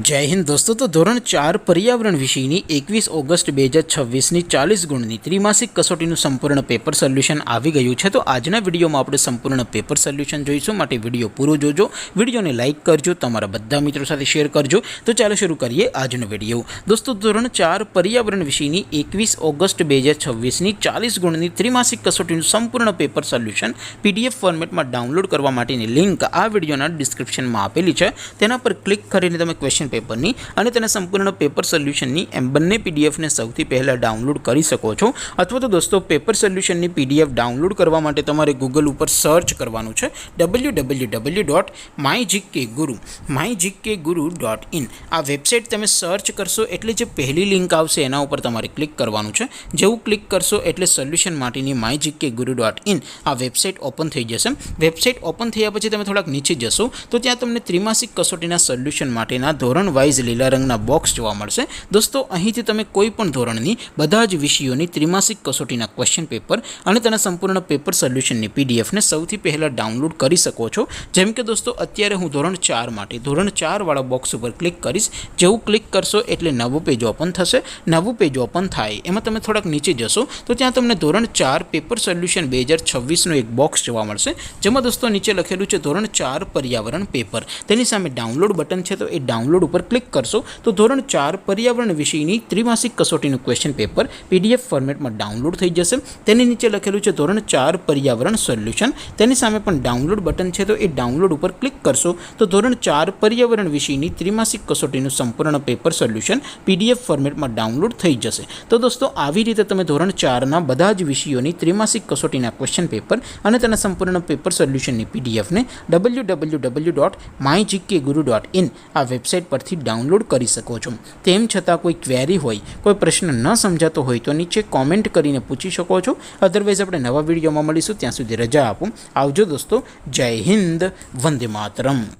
जय हिंद दोस्तों। तो धोरण 4 पर्यावरण विषयની 21 ઓગસ્ટ 2026ની 40 ગુણની ત્રિમાસિક કસોટીનું સંપૂર્ણ પેપર સોલ્યુશન આવી ગયું છે। તો આજના વિડીયોમાં આપણે સંપૂર્ણ પેપર સોલ્યુશન જોઈશું, માટે વિડીયો પૂરો જોજો, વિડીયોને લાઇક કરજો, તમારા બધા મિત્રો સાથે શેર કરજો। તો ચાલો શરૂ કરીએ આજનો વિડીયો। દોસ્તો ધોરણ 4 पर्यावरण વિષયની 21 ઓગસ્ટ 2026ની 40 ગુણની ત્રિમાસિક કસોટીનું સંપૂર્ણ પેપર સોલ્યુશન PDF ફોર્મેટમાં ડાઉનલોડ કરવા માટેની લિંક આ વિડીયોના ડિસ્ક્રિપ્શનમાં આપેલી છે। તેના પર ક્લિક કરીને તમે ક્વેશ્ચન પેપરની અને તેના સંપૂર્ણ પેપર સોલ્યુશનની એમ બંને પીડીએફને સૌથી પહેલાં ડાઉનલોડ કરી શકો છો। અથવા તો દોસ્તો પેપર સોલ્યુશનની પીડીએફ ડાઉનલોડ કરવા માટે તમારે ગૂગલ ઉપર સર્ચ કરવાનું છે www.mygkguru.in। આ વેબસાઇટ તમે સર્ચ કરશો એટલે જે પહેલી લિંક આવશે એના ઉપર તમારે ક્લિક કરવાનું છે। જેવું ક્લિક કરશો એટલે સોલ્યુશન માટેની mygkguru.in આ વેબસાઇટ ઓપન થઈ જશે। વેબસાઇટ ઓપન થયા પછી તમે થોડાક નીચે જશો તો ત્યાં તમને ત્રિમાસિક કસોટીના સોલ્યુશન માટેના ધોરણ વાઇઝ લીલા રંગના બોક્સ જોવા મળશે। દોસ્તો અહીંથી તમે કોઈ પણ ધોરણની બધા જ વિષયોની ત્રિમાસિક કસોટીના ક્વેશ્ચન પેપર અને તેના સંપૂર્ણ પેપર સોલ્યુશનની પીડીએફને સૌથી પહેલાં ડાઉનલોડ કરી શકો છો। જેમ કે દોસ્તો અત્યારે હું ધોરણ 4 માટે ધોરણ 4 વાળા બોક્સ ઉપર ક્લિક કરીશ। જેવું ક્લિક કરશો એટલે નવું પેજ ઓપન થશે। નવું પેજ ઓપન થાય એમાં તમે થોડાક નીચે જશો તો ત્યાં તમને ધોરણ 4 પેપર સોલ્યુશન 2026નું એક બોક્સ જોવા મળશે, જેમાં દોસ્તો નીચે લખેલું છે ધોરણ 4 પર્યાવરણ પેપર। તેની સામે ડાઉનલોડ બટન છે, તો એ ડાઉનલોડ ઉપર ક્લિક કરશો તો ધોરણ 4 पर्यावरण વિષયની ત્રિમાસિક કસોટીનું ક્વેશ્ચન પેપર PDF ફોર્મેટમાં ડાઉનલોડ થઈ જશે। તેની નીચે લખેલું છે ધોરણ 4 पर्यावरण સોલ્યુશન, તેની સામે પણ ડાઉનલોડ બટન છે, તો એ ડાઉનલોડ ઉપર ક્લિક કરશો તો ધોરણ 4 पर्यावरण વિષયની ત્રિમાસિક કસોટીનું સંપૂર્ણ પેપર સોલ્યુશન PDF ફોર્મેટમાં ડાઉનલોડ થઈ જશે। તો દોસ્તો આવી રીતે તમે ધોરણ 4ના બધા જ વિષયોની ત્રિમાસિક કસોટીના ક્વેશ્ચન પેપર અને તેના સંપૂર્ણ પેપર સોલ્યુશનની પીડીએફને www.mygkguru.in આ વેબસાઇટ પરથી ડાઉનલોડ કરી શકો છો। તેમ છતાં કોઈ ક્વેરી હોય, કોઈ પ્રશ્ન ન સમજાતો હોય તો નીચે કોમેન્ટ કરીને પૂછી શકો છો। અધરવાઇઝ આપણે નવા વિડીયોમાં મળીશું, ત્યાં સુધી રજા આપો। આવજો દોસ્તો, જય હિન્દ, વંદે માતરમ।